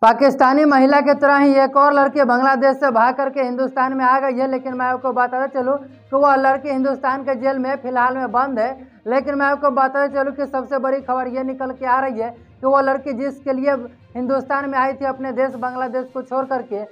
पाकिस्तानी महिला की तरह ही एक और लड़की बांग्लादेश से भाग करके हिंदुस्तान में आ गई है। लेकिन मैं आपको बताते चलूँ कि वह लड़की हिंदुस्तान के जेल में फिलहाल में बंद है। लेकिन मैं आपको बताते चलूँ कि सबसे बड़ी खबर ये निकल के आ रही है कि वह लड़की जिसके लिए हिंदुस्तान में आई थी अपने देश बांग्लादेश को छोड़ करके,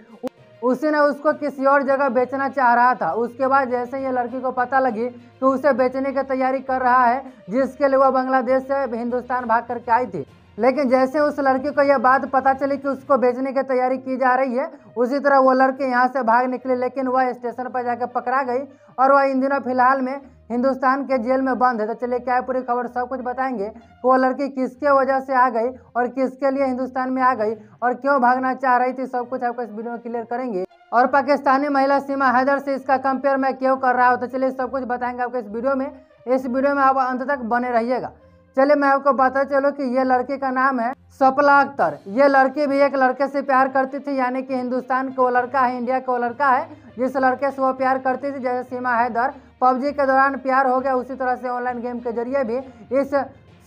उसी ने उसको किसी और जगह बेचना चाह रहा था। उसके बाद जैसे ये लड़की को पता लगी तो उसे बेचने की तैयारी कर रहा है, जिसके लिए वह बांग्लादेश से हिंदुस्तान भाग करके आई थी। लेकिन जैसे उस लड़की को यह बात पता चली कि उसको बेचने की तैयारी की जा रही है, उसी तरह वो लड़की यहाँ से भाग निकली। लेकिन वह स्टेशन पर जाकर पकड़ा गई और वह इन दिनों फिलहाल में हिंदुस्तान के जेल में बंद है। तो चलिए क्या है पूरी खबर सब कुछ बताएंगे कि वो लड़की किसके वजह से आ गई और किसके लिए हिंदुस्तान में आ गई और क्यों भागना चाह रही थी, सब कुछ आपको इस वीडियो में क्लियर करेंगे। और पाकिस्तानी महिला सीमा हैदर से इसका कंपेयर मैं क्यों कर रहा हूँ, तो चलिए सब कुछ बताएंगे आपको इस वीडियो में। इस वीडियो में आप अंत तक बने रहिएगा। चलिए मैं आपको बता चलो कि ये लड़की का नाम है सपला अख्तर। ये लड़की भी एक लड़के से प्यार करती थी, यानी कि हिंदुस्तान का वो लड़का है, इंडिया का वो लड़का है जिस लड़के से वो प्यार करती थी। जैसे सीमा हैदर पबजी के दौरान प्यार हो गया, उसी तरह से ऑनलाइन गेम के जरिए भी इस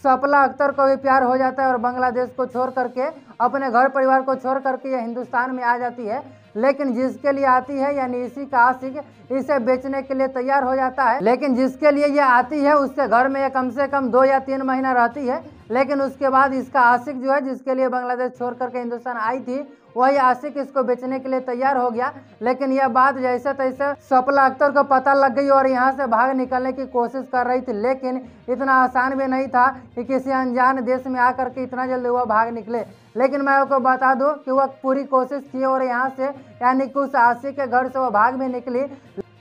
सपला अख्तर को भी प्यार हो जाता है और बांग्लादेश को छोड़ करके, अपने घर परिवार को छोड़ करके ये हिंदुस्तान में आ जाती है। लेकिन जिसके लिए आती है, यानी इसी का आशिक इसे बेचने के लिए तैयार हो जाता है। लेकिन जिसके लिए ये आती है उसके घर में ये कम से कम 2 या 3 महीना रहती है। लेकिन उसके बाद इसका आशिक जो है, जिसके लिए बांग्लादेश छोड़ करके हिंदुस्तान आई थी, वही आशिक इसको बेचने के लिए तैयार हो गया। लेकिन यह बात जैसे तैसे सपला अख्तर को पता लग गई और यहाँ से भाग निकलने की कोशिश कर रही थी। लेकिन इतना आसान भी नहीं था कि किसी अनजान देश में आकर के इतना जल्दी वह भाग निकले। लेकिन मैं आपको बता दूं कि वह पूरी कोशिश की और यहाँ से, यानी कि उस आशिक के घर से वह भाग भी निकली।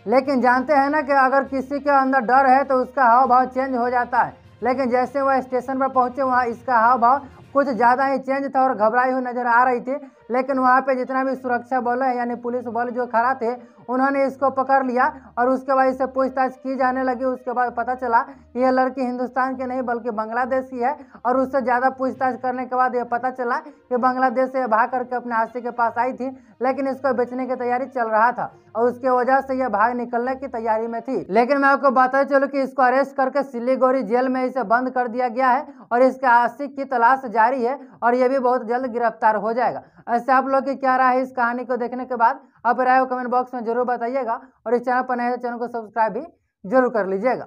लेकिन जानते हैं ना कि अगर किसी के अंदर डर है तो उसका हाव भाव चेंज हो जाता है। लेकिन जैसे वह स्टेशन पर पहुंचे, वहाँ इसका हाव भाव कुछ ज़्यादा ही चेंज था और घबराई हुई नजर आ रही थी। लेकिन वहाँ पे जितना भी सुरक्षा बल है, यानी पुलिस बल जो खड़ा थे, उन्होंने इसको पकड़ लिया और उसके बाद इससे पूछताछ की जाने लगी। उसके बाद पता चला कि यह लड़की हिंदुस्तान की नहीं बल्कि बांग्लादेश की है। और उससे ज़्यादा पूछताछ करने के बाद यह पता चला कि बांग्लादेश से भाग करके अपने आशिक के पास आई थी, लेकिन इसको बेचने की तैयारी चल रहा था और उसके वजह से यह भाग निकलने की तैयारी में थी। लेकिन मैं आपको बताते चलूँ कि इसको अरेस्ट करके सिलीगुड़ी जेल में इसे बंद कर दिया गया है और इसके आशिक की तलाश जारी है और यह भी बहुत जल्द गिरफ्तार हो जाएगा। ऐसे आप लोग की क्या राय है इस कहानी को देखने के बाद? आप राय को कमेंट बॉक्स में जरूर बताइएगा और इस चैनल पर नए चैनल को सब्सक्राइब भी जरूर कर लीजिएगा।